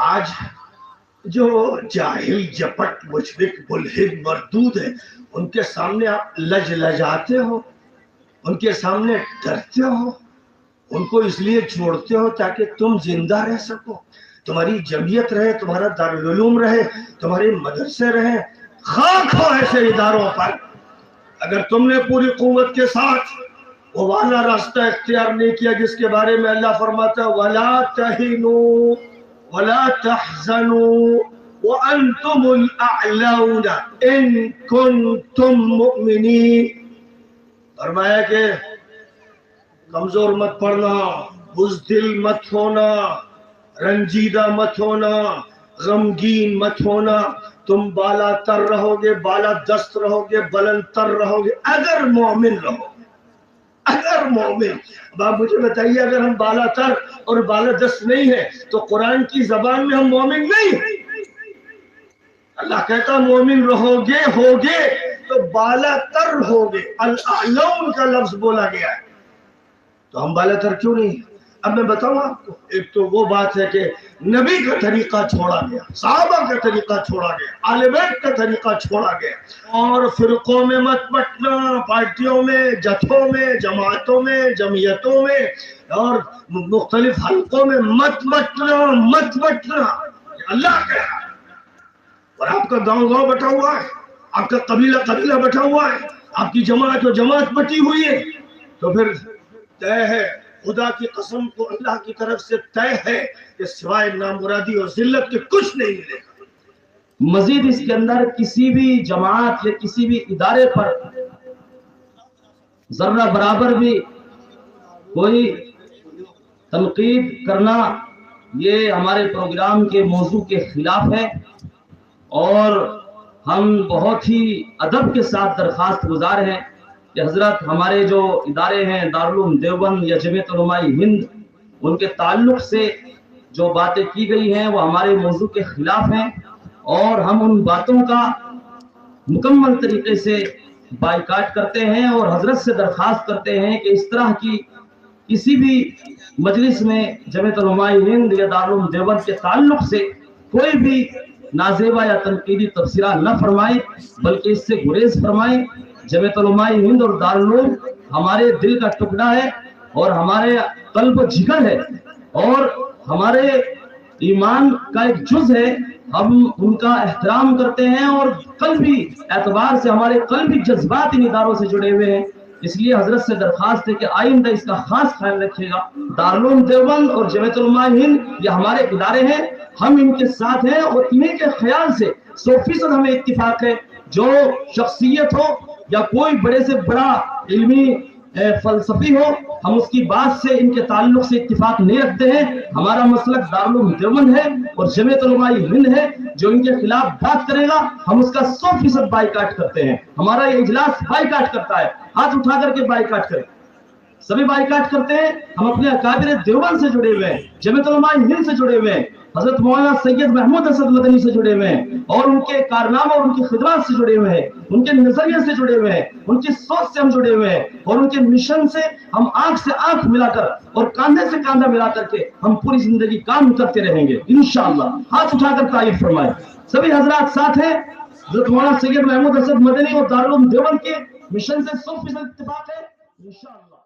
آج جو جاہل جپٹ مشرک ملحد مردود ہے ان کے سامنے آپ لجاتے ہو، ان کے سامنے ڈرتے ہو، ان کو اس لیے چھوڑتے ہو تاکہ تم زندہ رہ سکو، تمہاری جمعیت رہے، تمہارا دارالعلوم رہے، تمہارے مدرسے رہے۔ خاک ہو ایسے اداروں پر۔ اگر تم نے پوری قوت کے ساتھ وہ والا راستہ اختیار نہیں کیا جس کے بارے میں اللہ فرماتا ہے وَلَا تَهِنُوا وَلَا تَحْزَنُوا وَأَنْتُمُ الْأَعْلَوْنَ إِن كُنتُم مُؤْمِنِينَ۔ فرمایا کہ کمزور مت پڑنا، بزدل مت ہونا، رنجیدہ مت ہونا، غمگین مت ہونا، تم بالا تر رہو گے، بالا دست رہو گے، بلند تر رہو گے اگر مومن رہو، اگر مومن۔ اب آپ مجھے بتائیے اگر ہم بالا تر اور بالا دست نہیں ہیں تو قرآن کی زبان میں ہم مومن نہیں ہیں۔ اللہ کہتا مومن رہو گے، ہوگے تو بالا تر ہوگے، الاعلون کا لفظ بولا گیا ہے، تو ہم بالا تر کیوں نہیں؟ اب میں بتاؤں آپ کو، ایک تو وہ بات ہے کہ نبی کا طریقہ چھوڑا گیا، صحابہ کا طریقہ چھوڑا گیا، آل بیت کا طریقہ چھوڑا گیا، اور فرقوں میں مت بٹنا، پارٹیوں میں، جتھوں میں، جماعتوں میں، جمعیتوں میں اور مختلف حلقوں میں مت بٹنا، مت بٹنا، اللہ کہہ رہا ہے۔ اور آپ کا گاؤں گاؤں بٹا ہوا ہے، آپ کا قبیلہ قبیلہ بٹا ہوا ہے، آپ کی جماعت و جماعت بٹی ہوئی ہے، تو پھر طے ہے، خدا کی قسم کو اللہ کی طرف سے طے ہے کہ سوائے نامرادی اور ذلت کے کچھ نہیں ملے گا۔ مزید اس کے اندر کسی بھی جماعت یا کسی بھی ادارے پر ذرہ برابر بھی کوئی تنقید کرنا یہ ہمارے پروگرام کے موضوع کے خلاف ہے، اور ہم بہت ہی ادب کے ساتھ درخواست گزار ہیں کہ حضرت ہمارے جو ادارے ہیں دارالعلوم دیوبند یا جمعیت علماء ہند، ان کے تعلق سے جو باتیں کی گئی ہیں وہ ہمارے موضوع کے خلاف ہیں، اور ہم ان باتوں کا مکمل طریقے سے بائیکاٹ کرتے ہیں، اور حضرت سے درخواست کرتے ہیں کہ اس طرح کی کسی بھی مجلس میں جمعیت علماء ہند یا دارالعلوم دیوبند کے تعلق سے کوئی بھی نازیبا یا تنقیدی تبصرہ نہ فرمائیں، بلکہ اس سے گریز فرمائیں۔ جمعیت علماء ہند اور دارالعلوم ہمارے دل کا ٹکڑا ہے، اور ہمارے قلب و جگر ہے، اور ہمارے ایمان کا ایک جز ہے، ہم ان کا احترام کرتے ہیں، اور قلبی اعتبار سے ہمارے قلبی جذبات ان اداروں سے جڑے ہوئے ہیں۔ اس لیے حضرت سے درخواست ہے کہ آئندہ اس کا خاص خیال رکھیے گا۔ دارالعلوم دیوبند اور جمعیت علماء ہند یہ ہمارے ادارے ہیں، ہم ان کے ساتھ ہیں، اور انہیں کے خیال سے 100% ہمیں اتفاق ہے۔ جو شخصیت ہو یا کوئی بڑے سے بڑا علمی فلسفی ہو، ہم اس کی بات سے ان کے تعلق سے اتفاق نہیں رکھتے ہیں۔ ہمارا مسلک دارالعلوم دیوبند ہے اور جمعیت علماء ہند ہے، جو ان کے خلاف بات کرے گا ہم اس کا 100% بائیکاٹ کرتے ہیں۔ ہمارا یہ اجلاس بائیکاٹ کرتا ہے، ہاتھ اٹھا کر کے بائیکاٹ کریں، سبھی بائیکاٹ کرتے ہیں۔ ہم اپنے اکابر دیوبند سے جڑے ہوئے ہیں، جمعیت علماء ہند سے جڑے ہوئے ہیں، حضرت مولانا سید محمود اسد مدنی سے جڑے ہوئے ہیں، اور ان کے کارناموں اور ان کی خدمات سے جڑے ہوئے ہیں، ان کے نظریے سے جڑے ہوئے ہیں، ان کی سوچ سے ہم جڑے ہوئے ہیں، اور ان کے مشن سے ہم آنکھ سے آنکھ ملا کر اور کاندھے سے کاندھا ملا کر کے ہم پوری زندگی کام کرتے رہیں گے انشاءاللہ۔ ہاتھ اٹھا کر تعریف فرمائیں۔ سبھی حضرات ساتھ ہیں، حضرت مولانا سید محمود اسد مدنی اور دارالعلوم دیوبند کے مشن سے 100% اتفاق ہے انشاءاللہ۔